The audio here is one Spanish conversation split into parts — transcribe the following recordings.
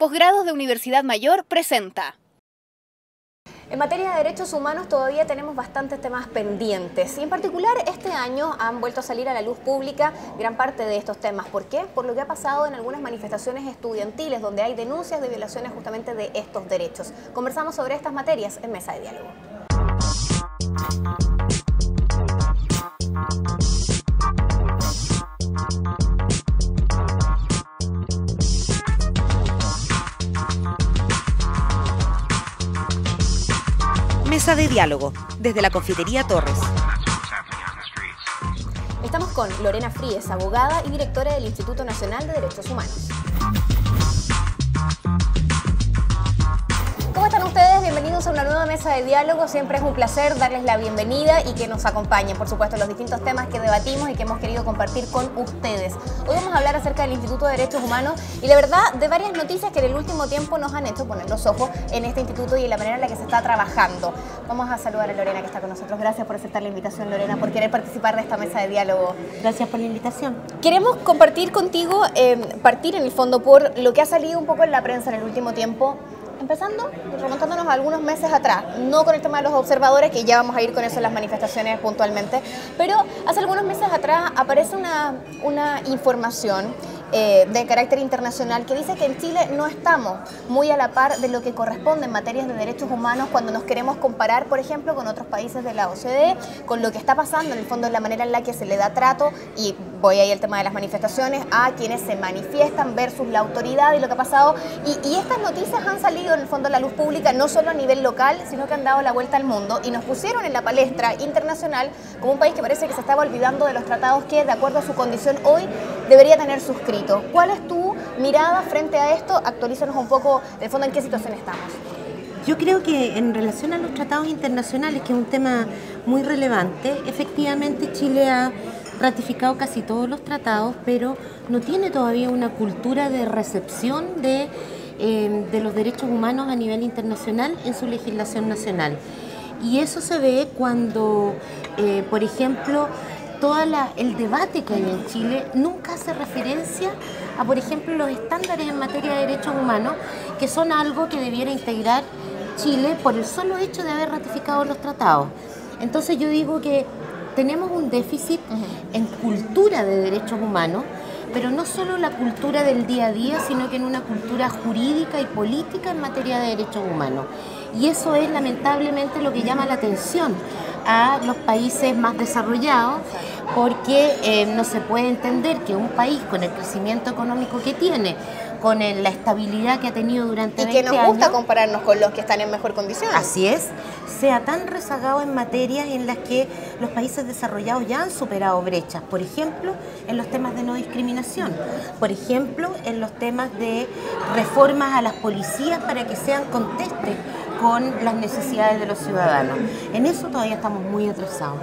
Posgrados de Universidad Mayor presenta. En materia de derechos humanos todavía tenemos bastantes temas pendientes y en particular este año han vuelto a salir a la luz pública gran parte de estos temas. ¿Por qué? Por lo que ha pasado en algunas manifestaciones estudiantiles donde hay denuncias de violaciones justamente de estos derechos. Conversamos sobre estas materias en Mesa de Diálogo. Mesa de Diálogo, desde la Confitería Torres. Estamos con Lorena Fríes, abogada y directora del Instituto Nacional de Derechos Humanos. ¿Cómo están ustedes? Bienvenidos a una nueva Mesa de Diálogo. Siempre es un placer darles la bienvenida y que nos acompañen, por supuesto, en los distintos temas que debatimos y que hemos querido compartir con ustedes. Hoy vamos a hablar acerca del Instituto de Derechos Humanos y la verdad de varias noticias que en el último tiempo nos han hecho poner los ojos en este instituto y en la manera en la que se está trabajando. Vamos a saludar a Lorena que está con nosotros. Gracias por aceptar la invitación, Lorena, por querer participar de esta Mesa de Diálogo. Gracias por la invitación. Queremos compartir contigo, partir en el fondo por lo que ha salido un poco en la prensa en el último tiempo. Empezando, remontándonos a algunos meses atrás, no con el tema de los observadores, que ya vamos a ir con eso en las manifestaciones puntualmente, pero hace algunos meses atrás aparece una información de carácter internacional que dice que en Chile no estamos muy a la par de lo que corresponde en materias de derechos humanos cuando nos queremos comparar, por ejemplo, con otros países de la OCDE, con lo que está pasando en el fondo en la manera en la que se le da trato, y voy ahí al tema de las manifestaciones, a quienes se manifiestan versus la autoridad y lo que ha pasado. Y estas noticias han salido en el fondo a la luz pública, no solo a nivel local, sino que han dado la vuelta al mundo y nos pusieron en la palestra internacional como un país que parece que se estaba olvidando de los tratados que, de acuerdo a su condición hoy, debería tener suscrito. ¿Cuál es tu mirada frente a esto? Actualízanos un poco, de fondo, en qué situación estamos. Yo creo que en relación a los tratados internacionales, que es un tema muy relevante, efectivamente Chile ha ratificado casi todos los tratados, pero no tiene todavía una cultura de recepción de los derechos humanos a nivel internacional en su legislación nacional. Y eso se ve cuando, por ejemplo, el debate que hay en Chile nunca hace referencia a, por ejemplo, los estándares en materia de derechos humanos, que son algo que debiera integrar Chile por el solo hecho de haber ratificado los tratados. Entonces yo digo que tenemos un déficit en cultura de derechos humanos, pero no solo la cultura del día a día, sino que en una cultura jurídica y política en materia de derechos humanos. Y eso es lamentablemente lo que llama la atención a los países más desarrollados, porque no se puede entender que un país con el crecimiento económico que tiene, con la estabilidad que ha tenido durante 20 años... Y que nos gusta compararnos con los que están en mejor condición. Así es, sea tan rezagado en materias en las que los países desarrollados ya han superado brechas. Por ejemplo, en los temas de no discriminación. Por ejemplo, en los temas de reformas a las policías para que sean contestes con las necesidades de los ciudadanos. En eso todavía estamos muy atrasados.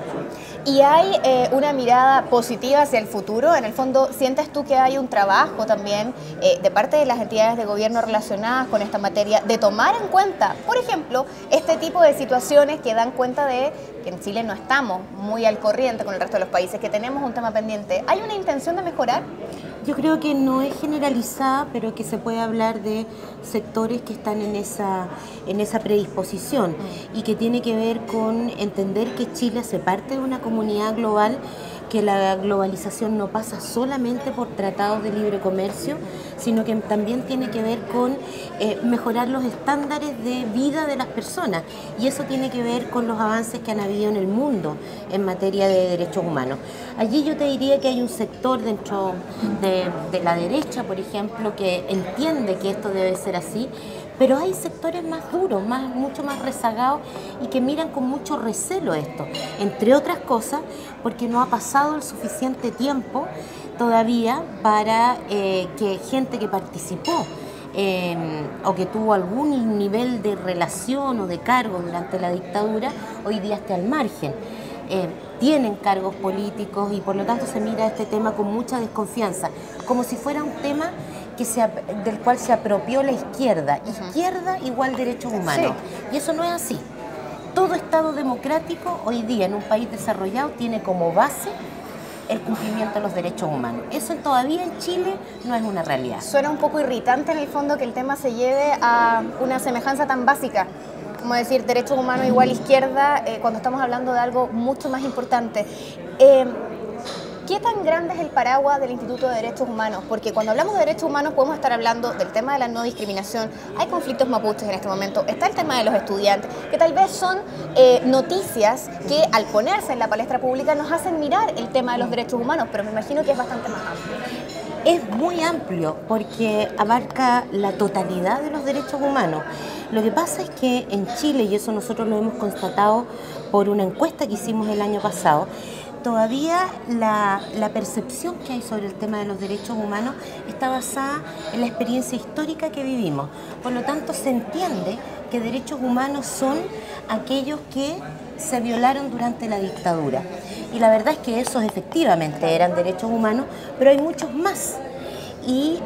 ¿Y hay una mirada positiva hacia el futuro? En el fondo, ¿sientes tú que hay un trabajo también de parte de las entidades de gobierno relacionadas con esta materia de tomar en cuenta, por ejemplo, este tipo de situaciones que dan cuenta de que en Chile no estamos muy al corriente con el resto de los países, que tenemos un tema pendiente? ¿Hay una intención de mejorar? Yo creo que no es generalizada, pero que se puede hablar de sectores que están en esa predisposición y que tiene que ver con entender que Chile hace parte de una comunidad global, que la globalización no pasa solamente por tratados de libre comercio, sino que también tiene que ver con mejorar los estándares de vida de las personas, y eso tiene que ver con los avances que han habido en el mundo en materia de derechos humanos. Allí yo te diría que hay un sector dentro de la derecha, por ejemplo, que entiende que esto debe ser así, pero hay sectores más duros, mucho más rezagados, y que miran con mucho recelo esto, entre otras cosas porque no ha pasado el suficiente tiempo todavía para que gente que participó o que tuvo algún nivel de relación o de cargo durante la dictadura hoy día esté al margen. Tienen cargos políticos y por lo tanto se mira este tema con mucha desconfianza, como si fuera un tema del cual se apropió la izquierda. Izquierda igual derechos humanos. Sí. Y eso no es así. Todo Estado democrático hoy día en un país desarrollado tiene como base el cumplimiento de los derechos humanos. Eso todavía en Chile no es una realidad. Suena un poco irritante en el fondo que el tema se lleve a una semejanza tan básica, como decir derechos humanos igual izquierda, cuando estamos hablando de algo mucho más importante. ¿Qué tan grande es el paraguas del Instituto de Derechos Humanos? Porque cuando hablamos de derechos humanos podemos estar hablando del tema de la no discriminación, hay conflictos mapuches en este momento, está el tema de los estudiantes, que tal vez son noticias que al ponerse en la palestra pública nos hacen mirar el tema de los derechos humanos, pero me imagino que es bastante más amplio. Es muy amplio porque abarca la totalidad de los derechos humanos. Lo que pasa es que en Chile, y eso nosotros lo hemos constatado por una encuesta que hicimos el año pasado, todavía la percepción que hay sobre el tema de los derechos humanos está basada en la experiencia histórica que vivimos. Por lo tanto, se entiende que derechos humanos son aquellos que se violaron durante la dictadura. Y la verdad es que esos efectivamente eran derechos humanos, pero hay muchos más. Y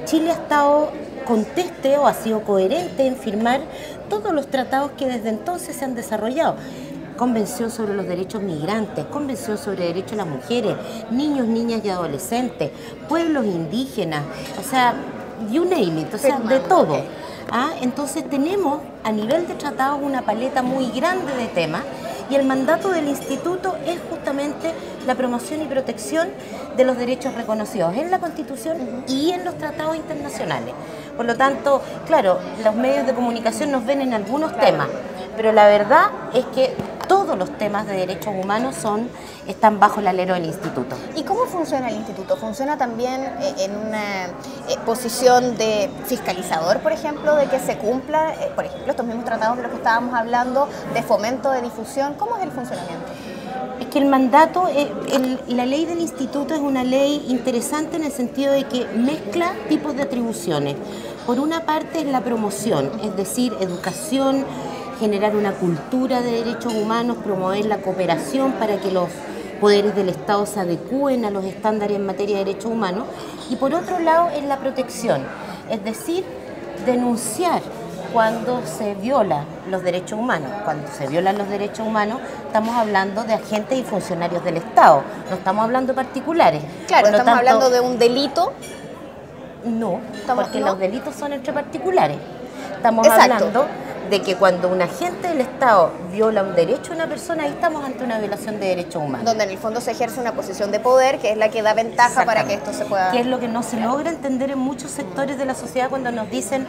Chile ha estado conteste o ha sido coherente en firmar todos los tratados que desde entonces se han desarrollado. Convención sobre los derechos migrantes, Convención sobre derechos de las mujeres, niños, niñas y adolescentes, pueblos indígenas, o sea, you name it, o sea, de todo. Entonces tenemos a nivel de tratados una paleta muy grande de temas y el mandato del instituto es justamente la promoción y protección de los derechos reconocidos en la Constitución y en los tratados internacionales. Por lo tanto, claro, los medios de comunicación nos ven en algunos temas, pero la verdad es que todos los temas de derechos humanos están bajo el alero del instituto. ¿Y cómo funciona el instituto? ¿Funciona también en una posición de fiscalizador, por ejemplo, de que se cumpla, por ejemplo, estos mismos tratados de los que estábamos hablando, de fomento, de difusión? ¿Cómo es el funcionamiento? Es que el mandato, la ley del instituto es una ley interesante en el sentido de que mezcla tipos de atribuciones. Por una parte es la promoción, es decir, educación, generar una cultura de derechos humanos, promover la cooperación para que los poderes del Estado se adecúen a los estándares en materia de derechos humanos. Y por otro lado es la protección, es decir, denunciar cuando se violan los derechos humanos. Cuando se violan los derechos humanos estamos hablando de agentes y funcionarios del Estado, no estamos hablando de particulares. Claro, estamos hablando de un delito. No, porque los delitos son entre particulares. Estamos Exacto. hablando de que cuando un agente del Estado viola un derecho a una persona, ahí estamos ante una violación de derechos humanos. Donde en el fondo se ejerce una posición de poder que es la que da ventaja para que esto se pueda... Que es lo que no se logra entender en muchos sectores de la sociedad cuando nos dicen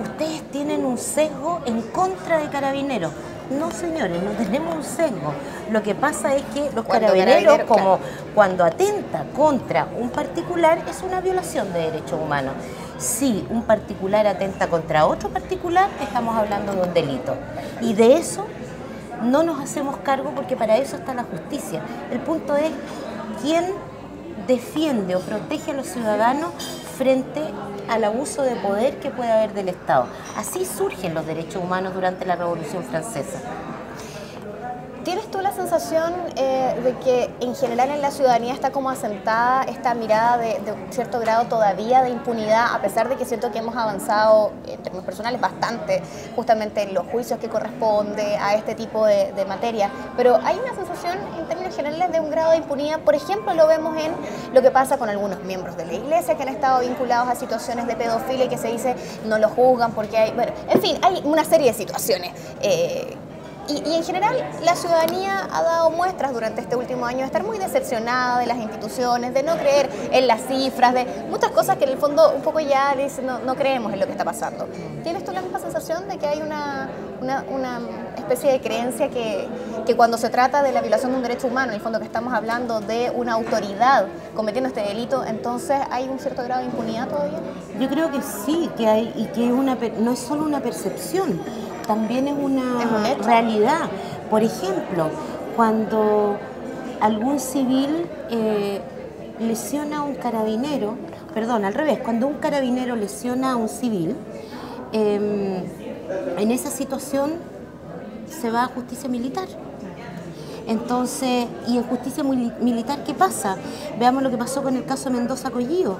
ustedes tienen un sesgo en contra de Carabineros. No, señores, no tenemos un sesgo. Lo que pasa es que los carabineros, como cuando atenta contra un particular, es una violación de derechos humanos. Si un particular atenta contra otro particular, estamos hablando de un delito. Y de eso no nos hacemos cargo porque para eso está la justicia. El punto es quién defiende o protege a los ciudadanos frente al abuso de poder que puede haber del Estado. Así surgen los derechos humanos durante la Revolución Francesa. ¿Tienes tú la sensación de que en general en la ciudadanía está como asentada esta mirada de un cierto grado todavía de impunidad, a pesar de que siento que hemos avanzado en términos personales bastante justamente en los juicios que corresponde a este tipo de materia? Pero hay una sensación en términos generales de un grado de impunidad. Por ejemplo, lo vemos en lo que pasa con algunos miembros de la iglesia que han estado vinculados a situaciones de pedofilia y que se dice no lo juzgan porque hay... Bueno, en fin, hay una serie de situaciones. Y en general la ciudadanía ha dado muestras durante este último año de estar muy decepcionada de las instituciones, de no creer en las cifras, de muchas cosas que en el fondo un poco ya dicen no creemos en lo que está pasando. ¿Tienes tú la misma sensación de que hay una especie de creencia que cuando se trata de la violación de un derecho humano, en el fondo que estamos hablando de una autoridad cometiendo este delito, entonces hay un cierto grado de impunidad todavía? Yo creo que sí, que hay, y que no es solo una percepción, también es una realidad. Por ejemplo, cuando algún civil lesiona a un carabinero, perdón, al revés, cuando un carabinero lesiona a un civil, en esa situación se va a justicia militar. Entonces, ¿y en justicia militar qué pasa? Veamos lo que pasó con el caso Mendoza Collío.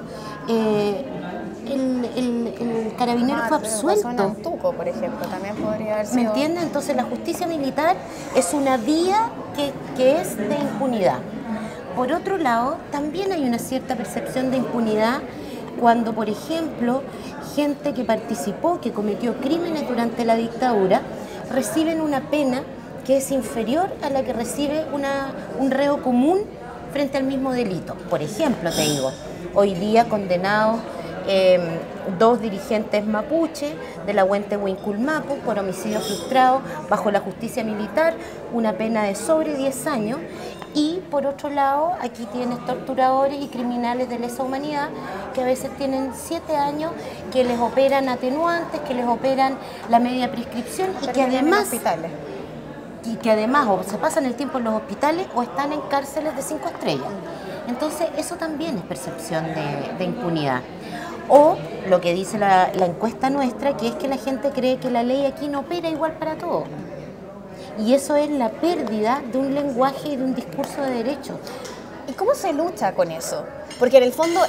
El carabinero fue absuelto. En Antuco, por ejemplo, también podría haber sido... ¿Me entiendes? Entonces la justicia militar es una vía que es de impunidad. por otro lado, también hay una cierta percepción de impunidad cuando, por ejemplo, gente que participó, que cometió crímenes durante la dictadura, reciben una pena que es inferior a la que recibe un reo común frente al mismo delito. Por ejemplo, te digo, hoy día condenados 2 dirigentes mapuche de la Huente Huinculmapu por homicidio frustrado bajo la justicia militar, una pena de sobre 10 años. Y por otro lado, aquí tienes torturadores y criminales de lesa humanidad que a veces tienen 7 años, que les operan atenuantes, que les operan la media prescripción y que además o se pasan el tiempo en los hospitales o están en cárceles de 5 estrellas. Entonces eso también es percepción de impunidad. O lo que dice la encuesta nuestra, que es que la gente cree que la ley aquí no opera igual para todos. Y eso es la pérdida de un lenguaje y de un discurso de derechos. ¿Y cómo se lucha con eso? Porque en el fondo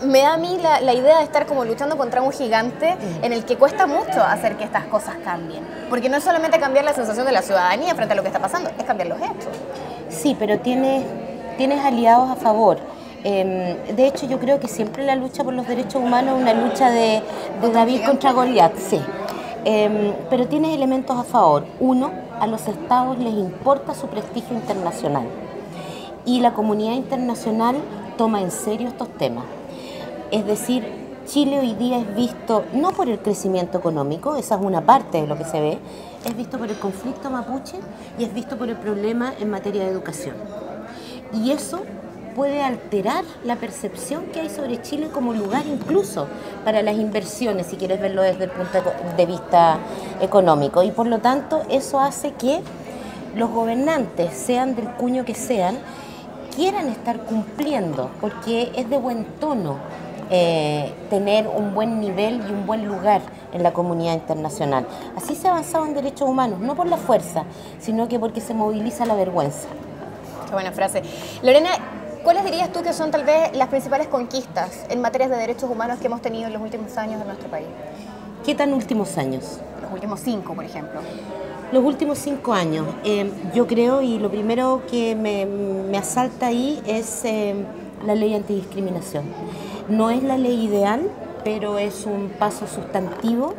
me da a mí la idea de estar como luchando contra un gigante en el que cuesta mucho hacer que estas cosas cambien. Porque no es solamente cambiar la sensación de la ciudadanía frente a lo que está pasando, es cambiar los hechos. Sí, pero tienes aliados a favor. De hecho, yo creo que siempre la lucha por los derechos humanos es una lucha de David contra Goliat, sí. Pero tienes elementos a favor. Uno, a los estados les importa su prestigio internacional y la comunidad internacional toma en serio estos temas. Es decir, Chile hoy día es visto no por el crecimiento económico, esa es una parte de lo que se ve, es visto por el conflicto mapuche y es visto por el problema en materia de educación. Y eso puede alterar la percepción que hay sobre Chile como lugar incluso para las inversiones, si quieres verlo desde el punto de vista económico. Y por lo tanto eso hace que los gobernantes, sean del cuño que sean, quieran estar cumpliendo, porque es de buen tono tener un buen nivel y un buen lugar en la comunidad internacional. Así se ha avanzado en derechos humanos, no por la fuerza, sino que porque se moviliza la vergüenza. Qué buena frase. Lorena, ¿cuáles dirías tú que son tal vez las principales conquistas en materia de derechos humanos que hemos tenido en los últimos años en nuestro país? ¿Qué tan últimos años? Los últimos 5, por ejemplo. Los últimos 5 años. Yo creo, y lo primero que me asalta ahí es la ley antidiscriminación. No es la ley ideal, pero es un paso sustantivo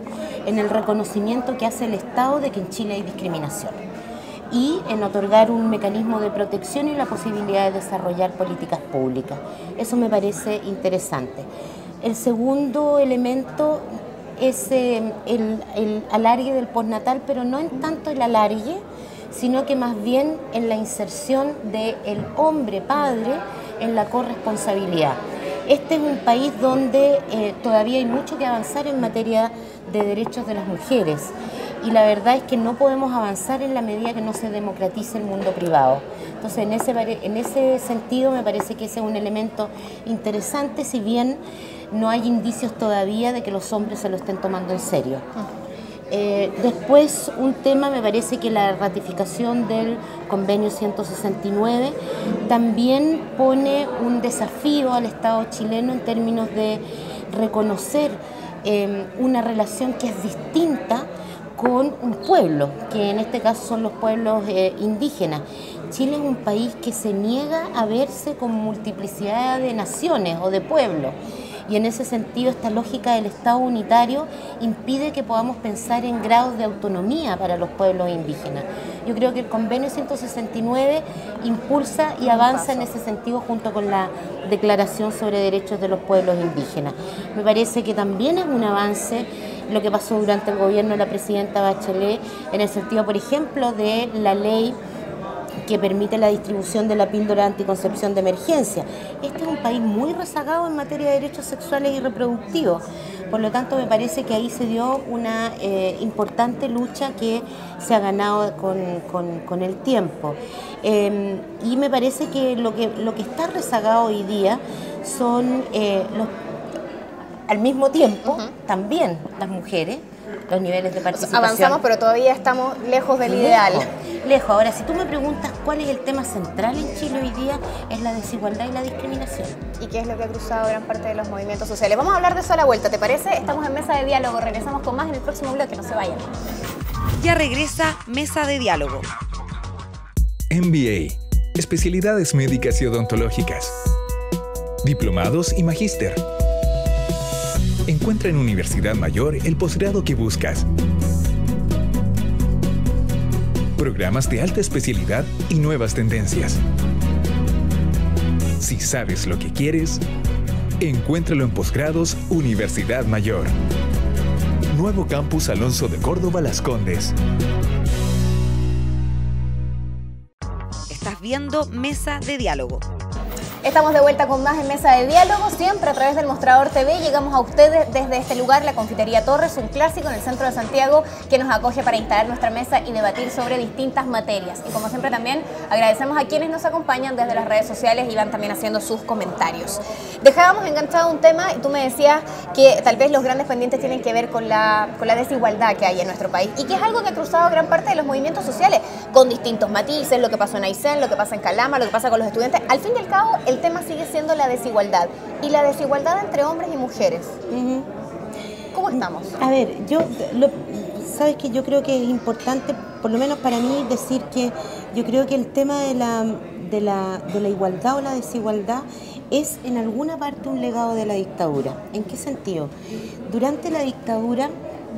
en el reconocimiento que hace el Estado de que en Chile hay discriminación y en otorgar un mecanismo de protección y la posibilidad de desarrollar políticas públicas. Eso me parece interesante. El segundo elemento es el alargue del postnatal, pero no en tanto el alargue, sino que más bien en la inserción del hombre padre en la corresponsabilidad. Este es un país donde todavía hay mucho que avanzar en materia de derechos de las mujeres y la verdad es que no podemos avanzar en la medida que no se democratice el mundo privado. Entonces en ese sentido me parece que ese es un elemento interesante, si bien no hay indicios todavía de que los hombres se lo estén tomando en serio. Después un tema, me parece que la ratificación del convenio 169 también pone un desafío al Estado chileno en términos de reconocer una relación que es distinta con un pueblo, que en este caso son los pueblos indígenas. Chile es un país que se niega a verse con multiplicidad de naciones o de pueblos. Y en ese sentido esta lógica del Estado unitario impide que podamos pensar en grados de autonomía para los pueblos indígenas. Yo creo que el convenio 169 impulsa y avanza en ese sentido junto con la Declaración sobre Derechos de los Pueblos Indígenas. Me parece que también es un avance lo que pasó durante el gobierno de la presidenta Bachelet en el sentido, por ejemplo, de la ley que permite la distribución de la píldora de anticoncepción de emergencia. Este es un país muy rezagado en materia de derechos sexuales y reproductivos. Por lo tanto, me parece que ahí se dio una importante lucha que se ha ganado con el tiempo. Y me parece que lo que está rezagado hoy día son al mismo tiempo también las mujeres, los niveles de participación. Avanzamos, pero todavía estamos lejos del ideal. Lejos. Ahora, si tú me preguntas cuál es el tema central en Chile hoy día, es la desigualdad y la discriminación. ¿Y qué es lo que ha cruzado gran parte de los movimientos sociales? Vamos a hablar de eso a la vuelta, ¿te parece? Estamos en Mesa de Diálogo, regresamos con más en el próximo bloque, no se vayan. Ya regresa Mesa de Diálogo. MBA. especialidades médicas y odontológicas, diplomados y magíster. Encuentra en Universidad Mayor el posgrado que buscas. Programas de alta especialidad y nuevas tendencias. Si sabes lo que quieres, encuéntralo en Posgrados Universidad Mayor. Nuevo Campus Alonso de Córdoba Las Condes. Estás viendo Mesa de Diálogo. Estamos de vuelta con más en Mesa de Diálogo, siempre a través del Mostrador TV. Llegamos a ustedes desde este lugar, la Confitería Torres, un clásico en el centro de Santiago que nos acoge para instalar nuestra mesa y debatir sobre distintas materias. Y como siempre también agradecemos a quienes nos acompañan desde las redes sociales y van también haciendo sus comentarios. Dejábamos enganchado un tema y tú me decías que tal vez los grandes pendientes tienen que ver con la desigualdad que hay en nuestro país y que es algo que ha cruzado gran parte de los movimientos sociales con distintos matices, lo que pasó en Aysén, lo que pasa en Calama, lo que pasa con los estudiantes. Al fin y al cabo, el tema sigue siendo la desigualdad y la desigualdad entre hombres y mujeres. ¿Cómo estamos? A ver, sabes que yo creo que es importante, por lo menos para mí, decir que yo creo que el tema de la igualdad o la desigualdad es en alguna parte un legado de la dictadura. ¿En qué sentido? Durante la dictadura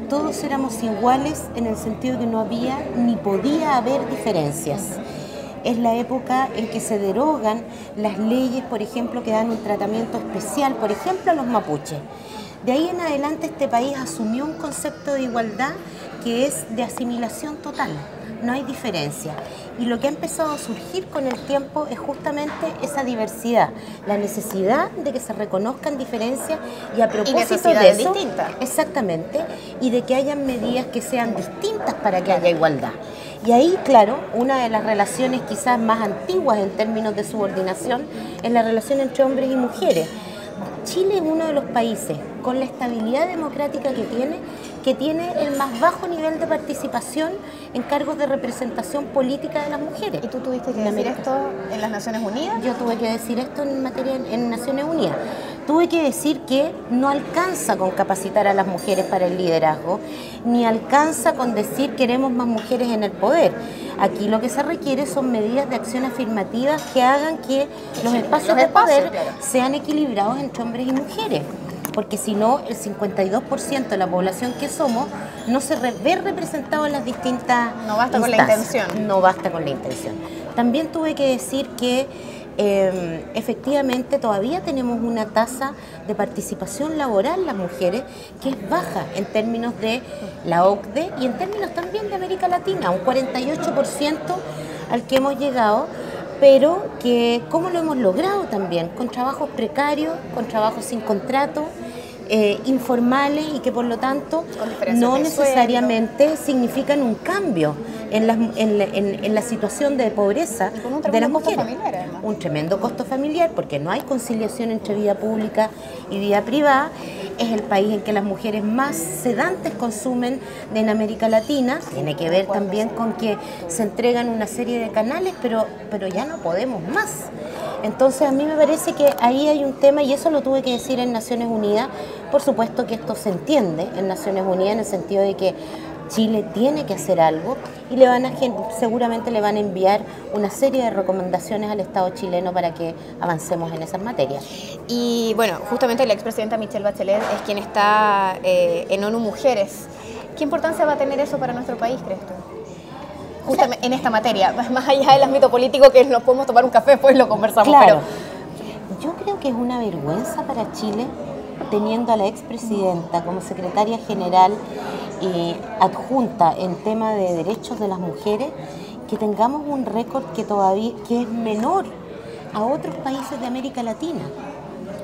todos éramos iguales en el sentido que no había ni podía haber diferencias. Es la época en que se derogan las leyes, por ejemplo, que dan un tratamiento especial, por ejemplo, a los mapuches. De ahí en adelante este país asumió un concepto de igualdad que es de asimilación total, no hay diferencia. Y lo que ha empezado a surgir con el tiempo es justamente esa diversidad, la necesidad de que se reconozcan diferencias y a propósito de eso, distintas. Exactamente, y de que hayan medidas que sean distintas para que haya igualdad. Y ahí, claro, una de las relaciones quizás más antiguas en términos de subordinación es la relación entre hombres y mujeres. Chile es uno de los países con la estabilidad democrática que tiene el más bajo nivel de participación en cargos de representación política de las mujeres. ¿Y tú tuviste que decir esto en las Naciones Unidas? Yo tuve que decir esto en Naciones Unidas. Tuve que decir que no alcanza con capacitar a las mujeres para el liderazgo, ni alcanza con decir queremos más mujeres en el poder. Aquí lo que se requiere son medidas de acción afirmativas que hagan que los espacios de poder sean equilibrados entre hombres y mujeres. Porque si no, el 52% de la población que somos no se ve representado en las distintas No basta con la intención. No basta con la intención. También tuve que decir que efectivamente todavía tenemos una tasa de participación laboral las mujeres que es baja en términos de la OCDE y en términos también de América Latina, un 48% al que hemos llegado, pero que cómo lo hemos logrado también, con trabajos precarios, con trabajos sin contrato, informales y que por lo tanto no necesariamente significan un cambio en la situación de pobreza de las mujeres. Un tremendo costo familiar porque no hay conciliación entre vida pública y vida privada. Es el país en que las mujeres más sedantes consumen en América Latina. Tiene que ver también con que se entregan una serie de canales, pero ya no podemos más. Entonces a mí me parece que ahí hay un tema, y eso lo tuve que decir en Naciones Unidas. Por supuesto que esto se entiende en Naciones Unidas en el sentido de que Chile tiene que hacer algo y seguramente le van a enviar una serie de recomendaciones al Estado chileno para que avancemos en esas materias. Y bueno, justamente la expresidenta Michelle Bachelet es quien está en ONU Mujeres. ¿Qué importancia va a tener eso para nuestro país, crees tú? Justamente en esta materia, más allá del ámbito político que nos podemos tomar un café, después lo conversamos. Claro. Pero yo creo que es una vergüenza para Chile teniendo a la expresidenta como secretaria general adjunta en tema de derechos de las mujeres, que tengamos un récord que es menor a otros países de América Latina.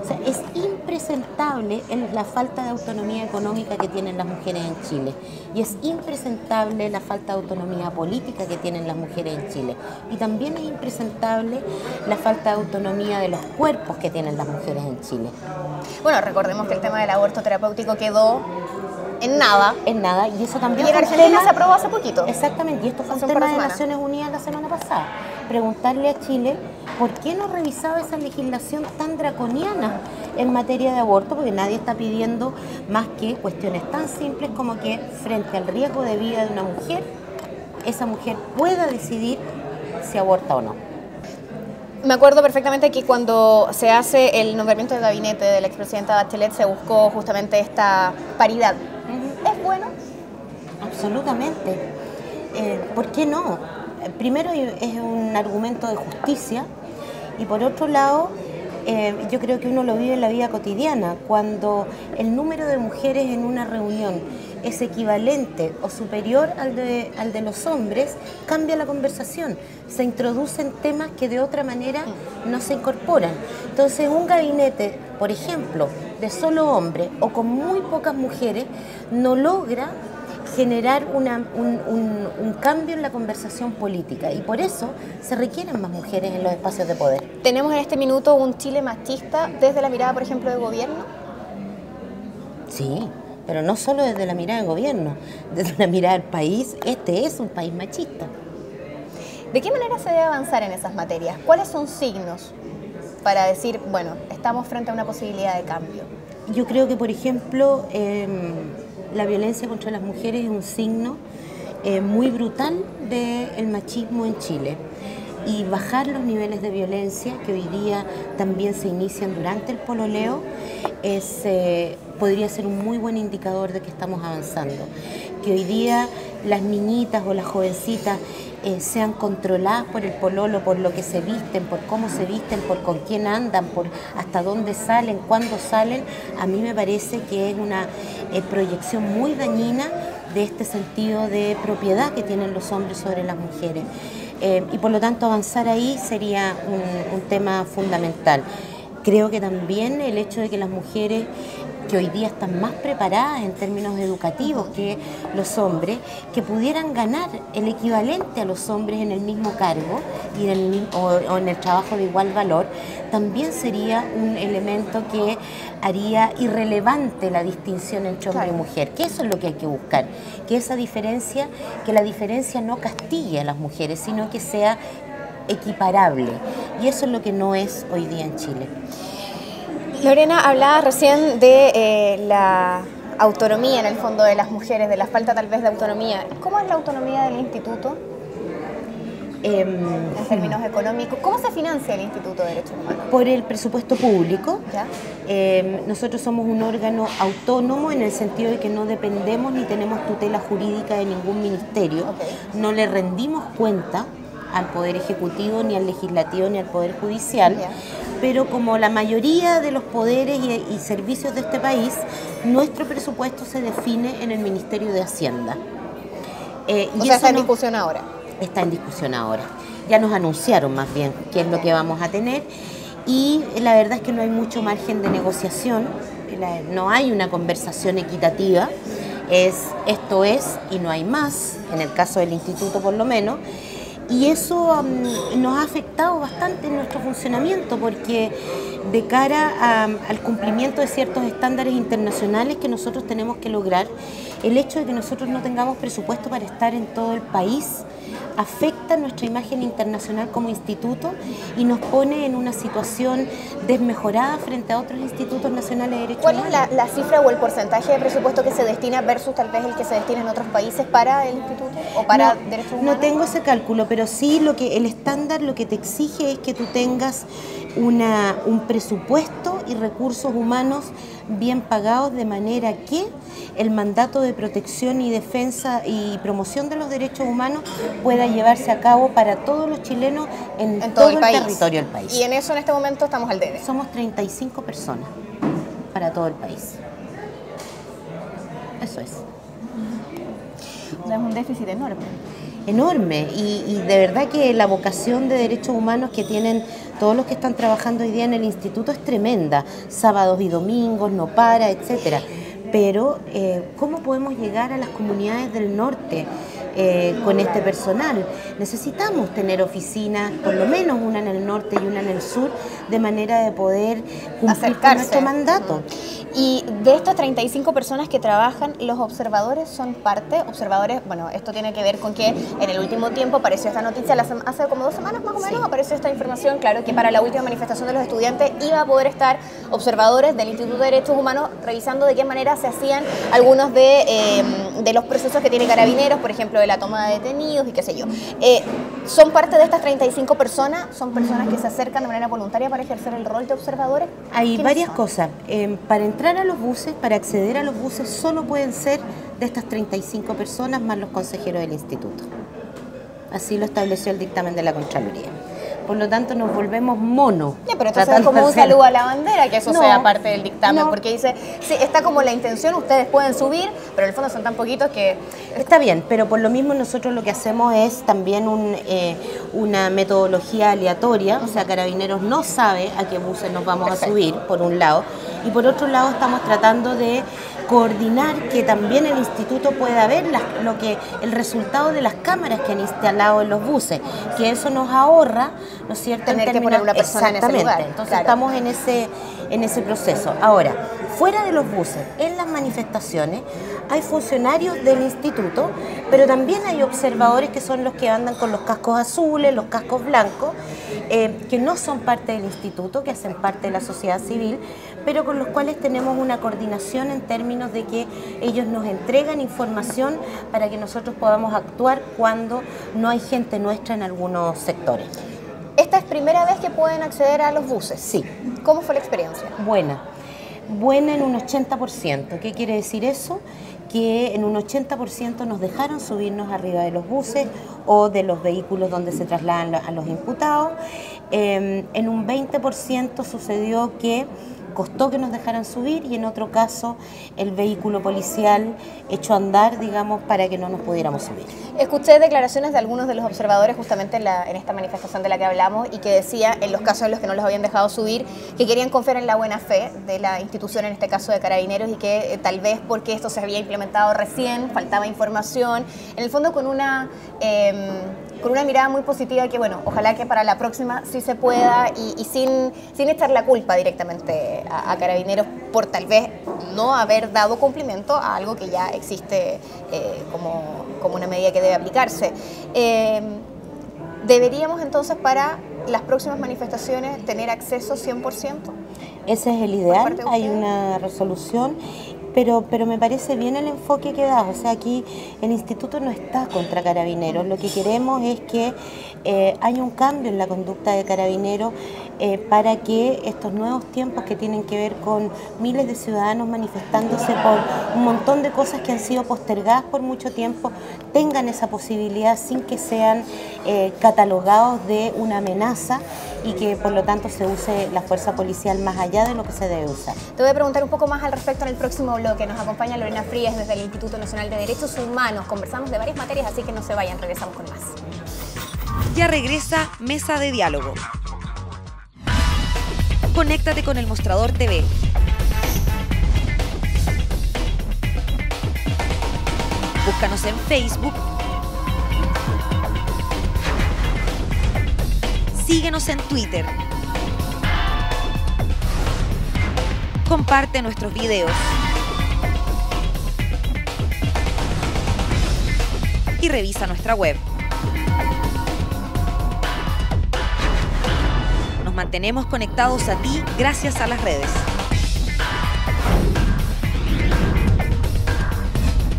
O sea, es impresentable la falta de autonomía económica que tienen las mujeres en Chile y es impresentable la falta de autonomía política que tienen las mujeres en Chile y también es impresentable la falta de autonomía de los cuerpos que tienen las mujeres en Chile. Bueno, recordemos que el tema del aborto terapéutico quedó en nada. En nada, y eso también y en Argentina se aprobó hace poquito. Exactamente, y esto fue un tema de Naciones Unidas la semana pasada. Preguntarle a Chile por qué no revisaba esa legislación tan draconiana en materia de aborto, porque nadie está pidiendo más que cuestiones tan simples como que frente al riesgo de vida de una mujer, esa mujer pueda decidir si aborta o no. Me acuerdo perfectamente que cuando se hace el nombramiento del gabinete de la expresidenta Bachelet se buscó justamente esta paridad. ¿Es bueno? Absolutamente. ¿Por qué no? Primero es un argumento de justicia y por otro lado yo creo que uno lo vive en la vida cotidiana. Cuando el número de mujeres en una reunión es equivalente o superior al de los hombres, cambia la conversación. Se introducen temas que de otra manera no se incorporan. Entonces, un gabinete, por ejemplo, de solo hombres o con muy pocas mujeres, no logra generar un cambio en la conversación política y por eso se requieren más mujeres en los espacios de poder. ¿Tenemos en este minuto un Chile machista desde la mirada, por ejemplo, del gobierno? Sí, pero no solo desde la mirada del gobierno, desde la mirada del país. Este es un país machista. ¿De qué manera se debe avanzar en esas materias? ¿Cuáles son signos para decir, bueno, estamos frente a una posibilidad de cambio? Yo creo que, por ejemplo, la violencia contra las mujeres es un signo muy brutal del machismo en Chile. Y bajar los niveles de violencia que hoy día también se inician durante el pololeo podría ser un muy buen indicador de que estamos avanzando. Que hoy día las niñitas o las jovencitas sean controladas por el pololo, por lo que se visten, por cómo se visten, por con quién andan, por hasta dónde salen, cuándo salen, a mí me parece que es una proyección muy dañina de este sentido de propiedad que tienen los hombres sobre las mujeres. Y por lo tanto avanzar ahí sería un tema fundamental. Creo que también el hecho de que las mujeres que hoy día están más preparadas en términos educativos que los hombres, que pudieran ganar el equivalente a los hombres en el mismo cargo y o en el trabajo de igual valor, también sería un elemento que haría irrelevante la distinción entre hombre y mujer, que eso es lo que hay que buscar, que esa diferencia, que la diferencia no castigue a las mujeres, sino que sea equiparable, y eso es lo que no es hoy día en Chile. Lorena, hablaba recién de la autonomía en el fondo de las mujeres, de la falta tal vez de autonomía. ¿Cómo es la autonomía del instituto en términos económicos? ¿Cómo se financia el Instituto de Derechos Humanos? Por el presupuesto público. ¿Ya? Nosotros somos un órgano autónomo en el sentido de que no dependemos ni tenemos tutela jurídica de ningún ministerio. Okay. No le rendimos cuenta al Poder Ejecutivo, ni al Legislativo, ni al Poder Judicial. Yeah. Pero como la mayoría de los poderes y servicios de este país, nuestro presupuesto se define en el Ministerio de Hacienda. O sea, está en discusión ahora. Está en discusión ahora. Ya nos anunciaron más bien qué es lo que vamos a tener y la verdad es que no hay mucho margen de negociación, no hay una conversación equitativa, esto es y no hay más, en el caso del instituto por lo menos. Y eso nos ha afectado bastante en nuestro funcionamiento porque de cara al cumplimiento de ciertos estándares internacionales que nosotros tenemos que lograr, el hecho de que nosotros no tengamos presupuesto para estar en todo el país afecta nuestra imagen internacional como instituto y nos pone en una situación desmejorada frente a otros institutos nacionales de derechos humanos. ¿Cuál es la cifra o el porcentaje de presupuesto que se destina versus tal vez el que se destina en otros países para el instituto o para derechos humanos? No tengo ese cálculo, pero sí el estándar lo que te exige es que tú tengas un presupuesto y recursos humanos bien pagados de manera que el mandato de protección y defensa y promoción de los derechos humanos pueda llevarse a cabo para todos los chilenos en todo el territorio del país. Y en eso en este momento estamos al debe. Somos 35 personas para todo el país. Eso es. O sea, es un déficit enorme. Enorme y de verdad que la vocación de derechos humanos que tienen todos los que están trabajando hoy día en el instituto es tremenda, sábados y domingos, no para, etcétera. Pero ¿cómo podemos llegar a las comunidades del norte con este personal? Necesitamos tener oficinas, por lo menos una en el norte y una en el sur, de manera de poder cumplir con nuestro mandato. Y de estas 35 personas que trabajan, los observadores son parte, observadores, bueno, esto tiene que ver con que en el último tiempo apareció esta noticia, hace como 2 semanas más o menos, apareció esta información, claro, que para la última manifestación de los estudiantes iba a poder estar observadores del Instituto de Derechos Humanos revisando de qué manera se hacían algunos de de los procesos que tiene Carabineros, por ejemplo, de la toma de detenidos y qué sé yo. ¿Son parte de estas 35 personas? ¿Son personas que se acercan de manera voluntaria para ejercer el rol de observadores? Hay varias cosas. Para entrar a los buses, para acceder a los buses, solo pueden ser de estas 35 personas más los consejeros del instituto. Así lo estableció el dictamen de la Contraloría. Por lo tanto, nos volvemos mono. Pero entonces es como un saludo a la bandera que eso sea parte del dictamen, porque dice, sí, está como la intención, ustedes pueden subir, pero en el fondo son tan poquitos que... Está bien, pero por lo mismo nosotros lo que hacemos es también una metodología aleatoria, o sea, Carabineros no sabe a qué buses nos vamos a subir, por un lado, y por otro lado estamos tratando de coordinar que también el instituto pueda ver el resultado de las cámaras que han instalado en los buses, que eso nos ahorra, ¿no es cierto?, tener que poner una persona en ese lugar. Entonces estamos en ese proceso. Ahora, fuera de los buses, en las manifestaciones, hay funcionarios del instituto, pero también hay observadores que son los que andan con los cascos azules, los cascos blancos, que no son parte del instituto, que hacen parte de la sociedad civil, pero con los cuales tenemos una coordinación en términos de que ellos nos entregan información para que nosotros podamos actuar cuando no hay gente nuestra en algunos sectores. ¿Esta es primera vez que pueden acceder a los buses? Sí. ¿Cómo fue la experiencia? Buena en un 80%. ¿Qué quiere decir eso? Que en un 80% nos dejaron subirnos arriba de los buses o de los vehículos donde se trasladan a los imputados. En un 20% sucedió que costó que nos dejaran subir y en otro caso el vehículo policial echó a andar, digamos, para que no nos pudiéramos subir. Escuché declaraciones de algunos de los observadores justamente en esta manifestación de la que hablamos y que decía, en los casos en los que no los habían dejado subir, que querían confiar en la buena fe de la institución, en este caso de Carabineros, y que tal vez porque esto se había implementado recién, faltaba información, en el fondo con una mirada muy positiva que, bueno, ojalá que para la próxima sí se pueda y sin echar la culpa directamente a Carabineros por tal vez no haber dado cumplimiento a algo que ya existe como una medida que debe aplicarse. ¿Deberíamos entonces para las próximas manifestaciones tener acceso 100%? Ese es el ideal, hay una resolución. Pero me parece bien el enfoque que das, o sea, aquí el instituto no está contra Carabineros, lo que queremos es que haya un cambio en la conducta de Carabineros para que estos nuevos tiempos que tienen que ver con miles de ciudadanos manifestándose por un montón de cosas que han sido postergadas por mucho tiempo, tengan esa posibilidad sin que sean catalogados de una amenaza y que por lo tanto se use la fuerza policial más allá de lo que se debe usar. Te voy a preguntar un poco más al respecto en el próximo bloque. Nos acompaña Lorena Frías desde el Instituto Nacional de Derechos Humanos. Conversamos de varias materias, así que no se vayan, regresamos con más. Ya regresa Mesa de Diálogo. Conéctate con El Mostrador TV. Búscanos en Facebook. Síguenos en Twitter. Comparte nuestros videos. Y revisa nuestra web. Nos mantenemos conectados a ti gracias a las redes.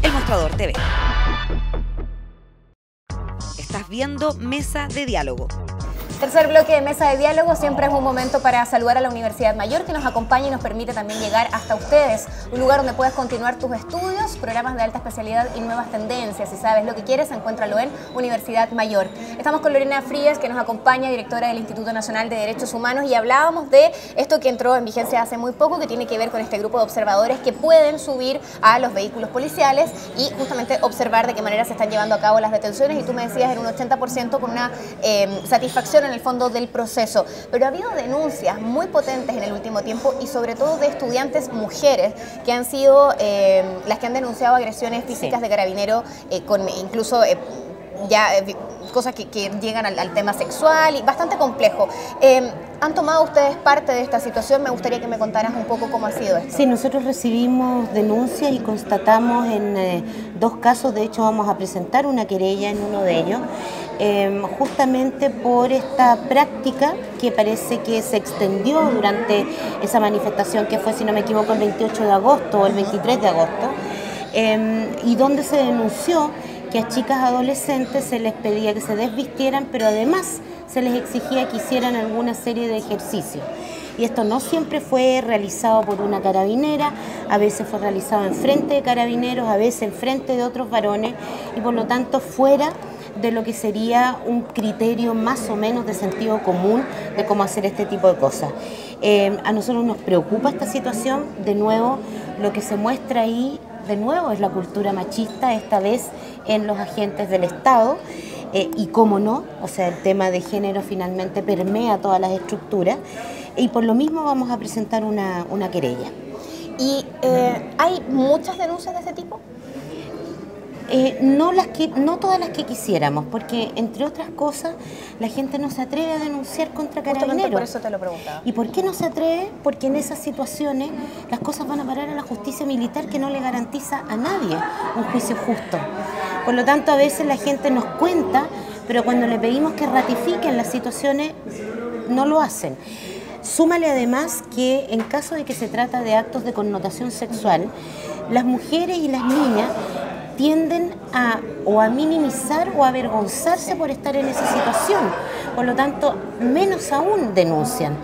El Mostrador TV. Estás viendo Mesa de Diálogo. Tercer bloque de Mesa de Diálogo, siempre es un momento para saludar a la Universidad Mayor que nos acompaña y nos permite también llegar hasta ustedes. Un lugar donde puedes continuar tus estudios, programas de alta especialidad y nuevas tendencias. Si sabes lo que quieres, encuéntralo en Universidad Mayor. Estamos con Lorena Frías, que nos acompaña, directora del Instituto Nacional de Derechos Humanos, y hablábamos de esto que entró en vigencia hace muy poco, que tiene que ver con este grupo de observadores que pueden subir a los vehículos policiales y justamente observar de qué manera se están llevando a cabo las detenciones, y tú me decías en un 80% con una satisfacción en el fondo del proceso. Pero ha habido denuncias muy potentes en el último tiempo y sobre todo de estudiantes mujeres que han sido las que han denunciado agresiones físicas de Carabineros con incluso cosas que llegan al tema sexual y bastante complejo. ¿Han tomado ustedes parte de esta situación? Me gustaría que me contaras un poco cómo ha sido esto. Sí, nosotros recibimos denuncias y constatamos en 2 casos, de hecho vamos a presentar una querella en uno de ellos, justamente por esta práctica que parece que se extendió durante esa manifestación que fue, si no me equivoco, el 28 de agosto o el 23 de agosto, y donde se denunció que a chicas adolescentes se les pedía que se desvistieran, pero además se les exigía que hicieran alguna serie de ejercicios. Y esto no siempre fue realizado por una carabinera, a veces fue realizado en frente de carabineros, a veces en frente de otros varones, y por lo tanto fuera de lo que sería un criterio más o menos de sentido común de cómo hacer este tipo de cosas. A nosotros nos preocupa esta situación. De nuevo, lo que se muestra ahí, de nuevo, es la cultura machista, esta vez en los agentes del Estado, y cómo no, o sea, el tema de género finalmente permea todas las estructuras, y por lo mismo vamos a presentar una querella. ¿Y hay muchas denuncias de ese tipo? No todas las que quisiéramos, porque entre otras cosas la gente no se atreve a denunciar contra carabineros. Por eso te lo preguntaba. ¿Y por qué no se atreve? Porque en esas situaciones las cosas van a parar a la justicia militar, que no le garantiza a nadie un juicio justo. Por lo tanto, a veces la gente nos cuenta, pero cuando le pedimos que ratifiquen las situaciones, no lo hacen. Súmale además que en caso de que se trata de actos de connotación sexual, las mujeres y las niñas tienden a minimizar o a avergonzarse por estar en esa situación. Por lo tanto, menos aún denuncian.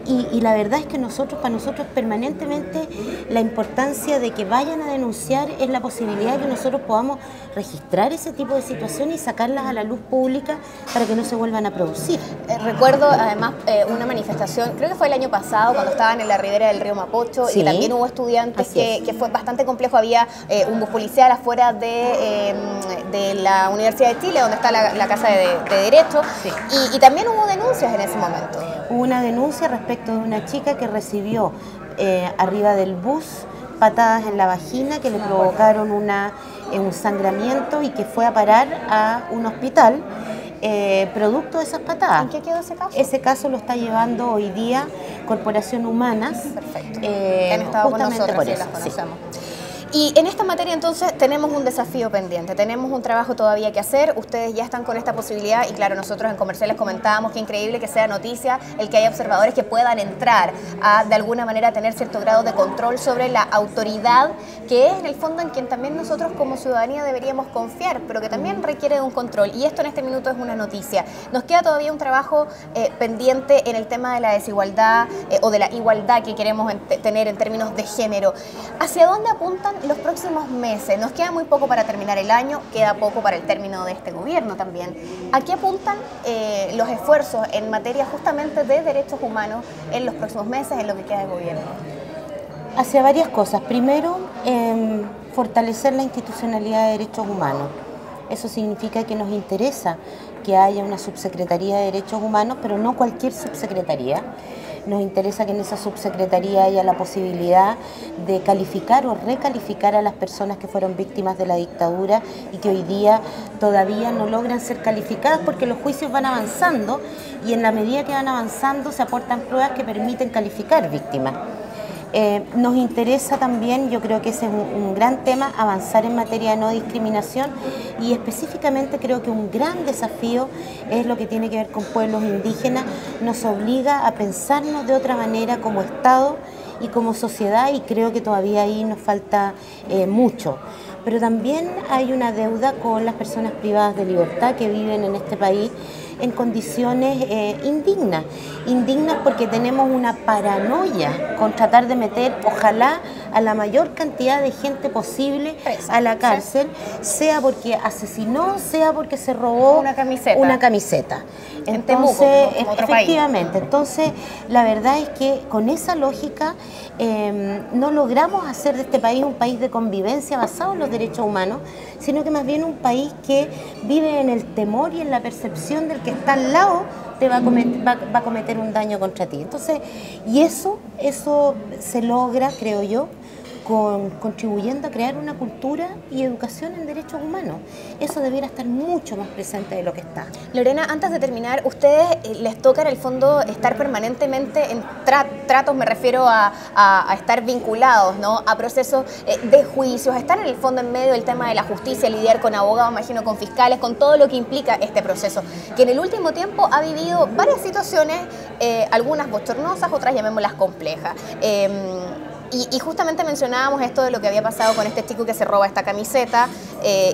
Y la verdad es que para nosotros permanentemente la importancia de que vayan a denunciar es la posibilidad de que nosotros podamos registrar ese tipo de situaciones y sacarlas a la luz pública para que no se vuelvan a producir. Recuerdo además una manifestación, creo que fue el año pasado, cuando estaban en la ribera del río Mapocho, sí, y también hubo estudiantes que fue bastante complejo. Había un bus policial afuera de la Universidad de Chile, donde está la Casa de Derecho, sí. Y también hubo denuncias en ese momento. Hubo una denuncia respecto de una chica que recibió arriba del bus patadas en la vagina que le provocaron un sangramiento y que fue a parar a un hospital producto de esas patadas. ¿En qué quedó ese caso? Ese caso lo está llevando hoy día Corporación Humanas. Perfecto. Han estado con nosotros, por sí, eso, las conocemos. Sí. Y en esta materia entonces tenemos un desafío pendiente, tenemos un trabajo todavía que hacer. Ustedes ya están con esta posibilidad y claro, nosotros en Comerciales comentábamos que increíble que sea noticia el que haya observadores que puedan entrar a de alguna manera tener cierto grado de control sobre la autoridad, que es en el fondo en quien también nosotros como ciudadanía deberíamos confiar, pero que también requiere de un control, y esto en este minuto es una noticia. Nos queda todavía un trabajo pendiente en el tema de la desigualdad o de la igualdad que queremos tener en términos de género. ¿Hacia dónde apuntan los próximos meses? Nos queda muy poco para terminar el año, queda poco para el término de este gobierno también. ¿A qué apuntan los esfuerzos en materia justamente de derechos humanos en los próximos meses, en lo que queda de gobierno? Hacia varias cosas. Primero, fortalecer la institucionalidad de derechos humanos. Eso significa que nos interesa que haya una subsecretaría de derechos humanos, pero no cualquier subsecretaría. Nos interesa que en esa subsecretaría haya la posibilidad de calificar o recalificar a las personas que fueron víctimas de la dictadura y que hoy día todavía no logran ser calificadas porque los juicios van avanzando y en la medida que van avanzando se aportan pruebas que permiten calificar víctimas. Nos interesa también, yo creo que ese es un gran tema, avanzar en materia de no discriminación, y específicamente creo que un gran desafío es lo que tiene que ver con pueblos indígenas. Nos obliga a pensarnos de otra manera como Estado y como sociedad, y creo que todavía ahí nos falta mucho. Pero también hay una deuda con las personas privadas de libertad que viven en este país en condiciones indignas porque tenemos una paranoia con tratar de meter, ojalá, a la mayor cantidad de gente posible a la cárcel, sea porque asesinó, sea porque se robó una camiseta. En Temuco, como otro efectivamente, país. Entonces la verdad es que con esa lógica no logramos hacer de este país un país de convivencia basado en los derechos humanos, sino que más bien un país que vive en el temor y en la percepción del que está al lado te va a cometer un daño contra ti. Entonces, y eso se logra, creo yo, contribuyendo a crear una cultura y educación en derechos humanos. Eso debiera estar mucho más presente de lo que está. Lorena, antes de terminar, ustedes les toca en el fondo estar permanentemente en tratos, me refiero a estar vinculados, ¿no?, a procesos de juicios, estar en el fondo en medio del tema de la justicia, lidiar con abogados, imagino con fiscales, con todo lo que implica este proceso, que en el último tiempo ha vivido varias situaciones, algunas bochornosas, otras llamémoslas complejas. Y justamente mencionábamos esto de lo que había pasado con este chico que se roba esta camiseta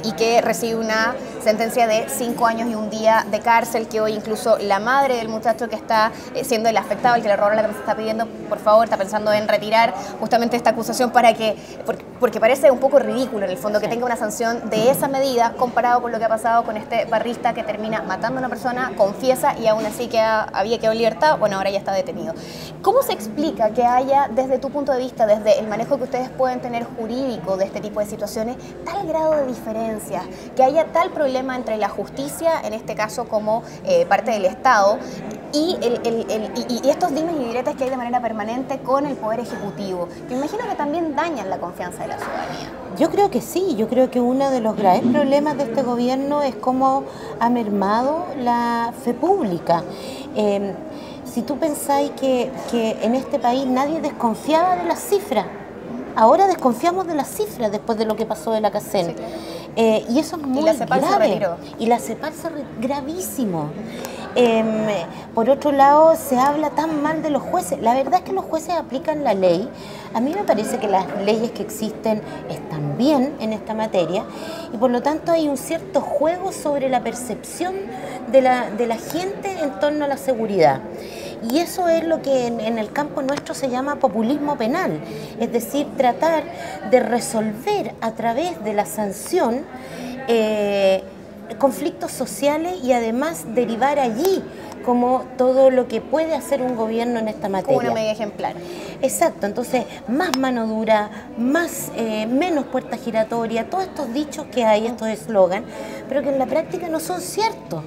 y que recibe una sentencia de 5 años y un día de cárcel, que hoy incluso la madre del muchacho que está siendo el afectado, el que le robó la camiseta, está pidiendo, por favor, está pensando en retirar justamente esta acusación porque parece un poco ridículo en el fondo que tenga una sanción de esa medida comparado con lo que ha pasado con este barrista que termina matando a una persona, confiesa y aún así había quedado en libertad, bueno, ahora ya está detenido. ¿Cómo se explica que haya, desde tu punto de vista, desde el manejo que ustedes pueden tener jurídico de este tipo de situaciones, tal grado de diferencias, que haya tal problema entre la justicia, en este caso como parte del Estado, y estos dimes y diretes que hay de manera permanente con el Poder Ejecutivo, que imagino que también dañan la confianza de la ciudadanía? Yo creo que sí, yo creo que uno de los graves problemas de este gobierno es cómo ha mermado la fe pública. Si tú pensáis que en este país nadie desconfiaba de las cifras, ahora desconfiamos de las cifras después de lo que pasó de la CACEN. Sí, claro. Y eso es muy grave. Y la CEPAL gravísimo. Por otro lado, se habla tan mal de los jueces. La verdad es que los jueces aplican la ley. A mí me parece que las leyes que existen están bien en esta materia y por lo tanto hay un cierto juego sobre la percepción de la gente en torno a la seguridad. Y eso es lo que en el campo nuestro se llama populismo penal, es decir, tratar de resolver a través de la sanción conflictos sociales y además derivar allí como todo lo que puede hacer un gobierno en esta materia. Como una medida ejemplar. Exacto, entonces más mano dura, menos puerta giratoria, todos estos dichos que hay, estos eslogans, pero que en la práctica no son ciertos.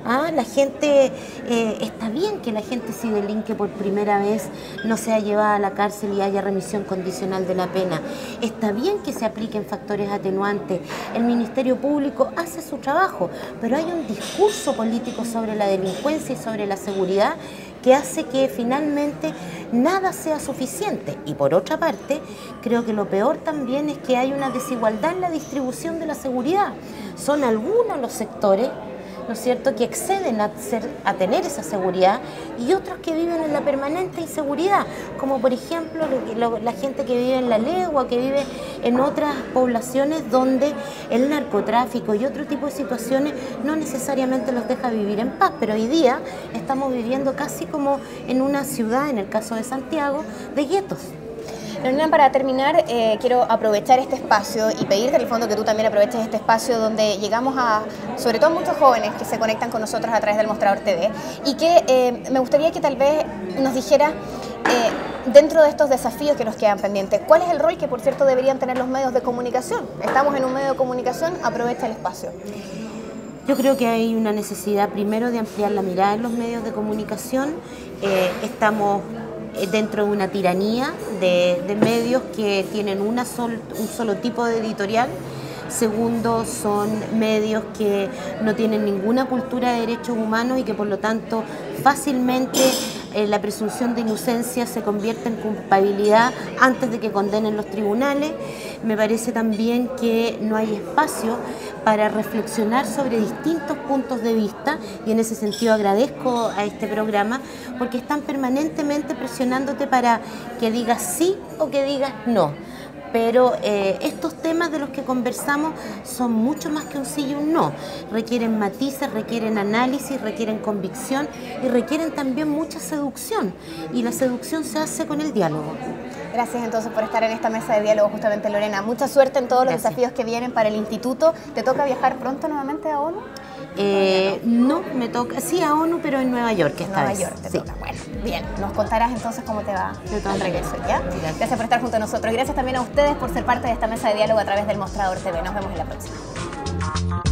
La gente, está bien que la gente si delinque por primera vez no sea llevada a la cárcel y haya remisión condicional de la pena. Está bien que se apliquen factores atenuantes. El Ministerio Público hace su trabajo, pero hay un discurso político sobre la delincuencia y sobre la seguridad que hace que finalmente nada sea suficiente. Y por otra parte, creo que lo peor también es que hay una desigualdad en la distribución de la seguridad. Son algunos los sectores, ¿no es cierto?, que exceden a tener esa seguridad y otros que viven en la permanente inseguridad, como por ejemplo la gente que vive en La Legua, que vive en otras poblaciones donde el narcotráfico y otro tipo de situaciones no necesariamente los deja vivir en paz, pero hoy día estamos viviendo casi como en una ciudad, en el caso de Santiago, de guetos. Lorena, para terminar, quiero aprovechar este espacio y pedirte en el fondo que tú también aproveches este espacio donde llegamos sobre todo muchos jóvenes que se conectan con nosotros a través del Mostrador TV y que me gustaría que tal vez nos dijera, dentro de estos desafíos que nos quedan pendientes, ¿cuál es el rol que, por cierto, deberían tener los medios de comunicación? Estamos en un medio de comunicación, aprovecha el espacio. Yo creo que hay una necesidad primero de ampliar la mirada en los medios de comunicación. Estamos dentro de una tiranía de medios que tienen un solo tipo de editorial. Segundo, son medios que no tienen ninguna cultura de derechos humanos y que por lo tanto fácilmente la presunción de inocencia se convierte en culpabilidad antes de que condenen los tribunales. Me parece también que no hay espacio para reflexionar sobre distintos puntos de vista y en ese sentido agradezco a este programa porque están permanentemente presionándote para que digas sí o que digas no. Pero estos temas de los que conversamos son mucho más que un sí y un no. Requieren matices, requieren análisis, requieren convicción y requieren también mucha seducción. Y la seducción se hace con el diálogo. Gracias entonces por estar en esta mesa de diálogo justamente, Lorena. Mucha suerte en todos los desafíos que vienen para el instituto. ¿Te toca viajar pronto nuevamente a ONU? No, me toca, sí a ONU, pero en Nueva York esta vez. Nueva York te toca. Bueno, bien, nos contarás entonces cómo te va al regreso, ¿ya? Gracias por estar junto a nosotros. Gracias también a ustedes por ser parte de esta mesa de diálogo a través del Mostrador TV. Nos vemos en la próxima.